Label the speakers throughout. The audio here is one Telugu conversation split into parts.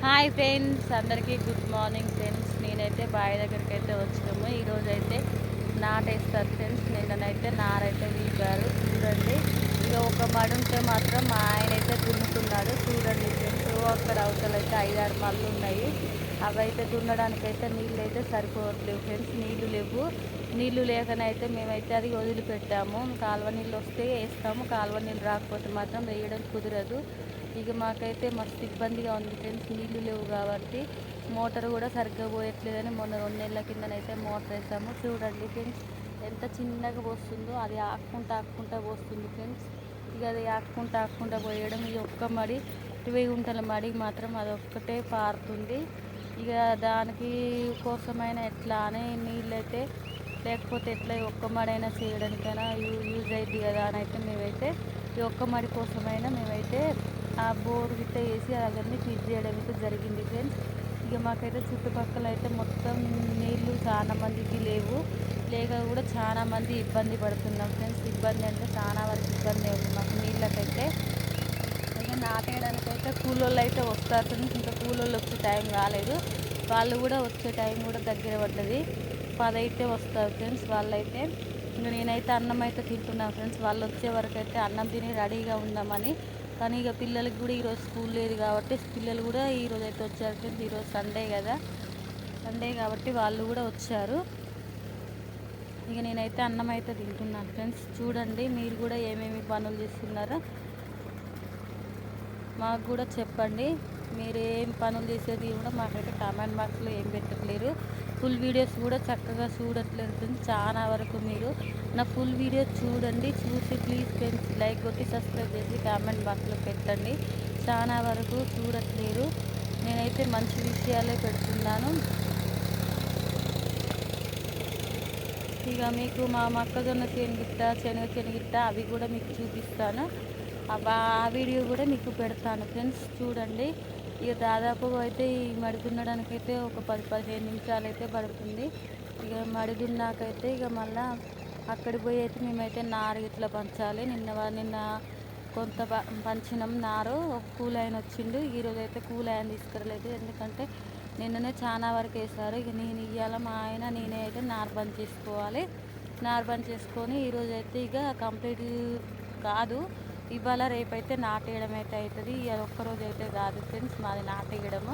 Speaker 1: హాయ్ ఫ్రెండ్స్, అందరికీ గుడ్ మార్నింగ్ ఫ్రెండ్స్. నేనైతే బావి దగ్గరికి అయితే వచ్చినాము. ఈరోజైతే నాటేస్తారు ఫ్రెండ్స్. నిన్ననైతే నారైతే వీపారు. చూడండి, ఇక ఒక మడి ఉంటే మాత్రం మా ఆయన అయితే దున్నుతున్నాడు. చూడండి ఫ్రెండ్స్, అక్కడ అవతలైతే 5-6 మళ్ళు ఉన్నాయి. అవైతే దున్నడానికైతే నీళ్ళు అయితే సరిపోవట్లేవు ఫ్రెండ్స్. నీళ్లు లేవు. నీళ్లు లేకనైతే మేమైతే అది వదిలిపెట్టాము. కాలువ నీళ్ళు వస్తే వేస్తాము, కాలువ నీళ్ళు రాకపోతే మాత్రం వేయడం కుదరదు. ఇక మాకైతే మస్తు ఇబ్బందిగా ఉంది ఫ్రెండ్స్. నీళ్ళు లేవు కాబట్టి మోటార్ కూడా సరిగ్గా పోయట్లేదని మొన్న 2 నెలల కిందనైతే మోటార్ వేసాము. చూడండి ఫ్రెండ్స్, ఎంత చిన్నగా పోస్తుందో. అది ఆక్కుంటా పోస్తుంది ఫ్రెండ్స్. ఇక అది ఆక్కుంటా పోయడం. ఈ ఒక్క మడి 20 గుంటల మడి మాత్రం అదొక్కటే పారుతుంది. ఇక దానికి కోసమైనా ఎట్లా అని నీళ్ళైతే లేకపోతే ఎట్లా ఒక్క మడైనా చేయడానికైనా యూజ్ అయింది కదా అని అయితే మేమైతే ఈ ఒక్క మడి కోసమైనా మేమైతే ఆ బోర్ గిట్ట వేసి అవన్నీ ఫిట్ చేయడం అయితే జరిగింది ఫ్రెండ్స్. ఇక మాకైతే చుట్టుపక్కల అయితే మొత్తం నీళ్ళు చాలా మందికి లేవు. లేక కూడా చాలా మంది ఇబ్బంది పడుతున్నాం ఫ్రెండ్స్. ఇబ్బంది అంటే చాలా వరకు ఇబ్బంది ఉంది మాకు నీళ్ళకైతే. ఇక నాటేయడానికైతే కూలోళ్ళు అయితే వస్తారు ఫ్రెండ్స్. ఇంకా కూలోళ్ళు వచ్చే టైం కాలేదు. వాళ్ళు కూడా వచ్చే టైం కూడా దగ్గర పడ్డది. 10 అయితే వస్తారు ఫ్రెండ్స్ వాళ్ళైతే. ఇంక నేనైతే అన్నం అయితే తింటున్నాను ఫ్రెండ్స్. వాళ్ళు వచ్చే వరకు అయితే అన్నం తిని రెడీగా ఉందామని. కానీ ఇక పిల్లలకి కూడా ఈరోజు స్కూల్ లేదు కాబట్టి పిల్లలు కూడా ఈరోజు అయితే వచ్చారు ఫ్రెండ్స్. ఈరోజు సండే కదా, సండే కాబట్టి వాళ్ళు కూడా వచ్చారు. ఇక నేనైతే అన్నం అయితే తింటున్నాను ఫ్రెండ్స్. చూడండి, మీరు కూడా ఏమేమి పనులు చేస్తున్నారో మాకు కూడా చెప్పండి. మీరు ఏం పనులు చేసేది కూడా మాకైతే కామెంట్ బాక్స్లో ఏం పెట్టట్లేరు. ఫుల్ వీడియోస్ కూడా చక్కగా చూడట్లేదు ఫ్రెండ్స్. చాలా వరకు మీరు నా ఫుల్ వీడియో చూడండి. చూసి ప్లీజ్ ఫ్రెండ్స్ లైక్ కొట్టి సబ్స్క్రైబ్ చేసి కామెంట్ బాక్స్లో పెట్టండి. చాలా వరకు చూడట్లేరు. నేనైతే మంచి విషయాలే పెడుతున్నాను. ఇక మీకు మా మొక్కజొన్న శనగిట్ట, శనగిట్ట అవి కూడా మీకు చూపిస్తాను. ఆ వీడియో కూడా మీకు పెడతాను ఫ్రెండ్స్. చూడండి, ఇక దాదాపు అయితే ఈ మడి దున్నడానికైతే ఒక 10-15 నిమిషాలు అయితే పడుతుంది. ఇక మడి దున్నాకైతే ఇక మళ్ళీ అక్కడికి పోయి అయితే మేమైతే నారు ఇట్లా పంచాలి. నిన్న కొంత పంచినాం నారు. ఒక కూలైన వచ్చిండు. ఈరోజు అయితే కూలైన తీసుకురలేదు, ఎందుకంటే నిన్ననే చాలా వరకు వేశారు. ఇక నేను ఇవ్వాలి మా ఆయన నేనే అయితే నారు బంద్ చేసుకోవాలి. నారు బంద్ చేసుకొని ఈరోజు అయితే ఇక కంప్లీట్ కాదు, ఇవాళ రేపైతే నాటేయడం అయితే అవుతుంది. ఇక ఒక్కరోజు అయితే కాదు ఫ్రెండ్స్ మాది నాటేయడము.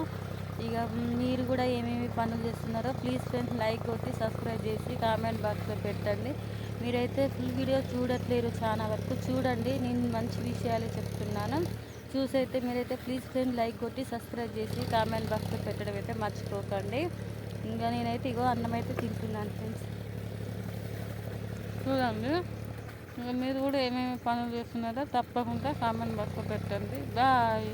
Speaker 1: ఇక మీరు కూడా ఏమేమి పనులు చేస్తున్నారో ప్లీజ్ ఫ్రెండ్స్ లైక్ కొట్టి సబ్స్క్రైబ్ చేసి కామెంట్ బాక్స్లో పెట్టండి. మీరైతే ఫుల్ వీడియో చూడట్లేరు, చాలా వరకు చూడండి. నేను మంచి విషయాలే చెప్తున్నాను. చూసైతే మీరైతే ప్లీజ్ ఫ్రెండ్ లైక్ కొట్టి సబ్స్క్రైబ్ చేసి కామెంట్ బాక్స్లో పెట్టడం అయితే మర్చిపోకండి. ఇంకా నేనైతే ఇగో అన్నం అయితే తింటున్నాను ఫ్రెండ్స్. చూడండి, ఇంకా మీరు కూడా ఏమేమి పనులు చేస్తున్నారో తప్పకుండా కామెంట్ బాక్స్లో పెట్టండి. బాయ్.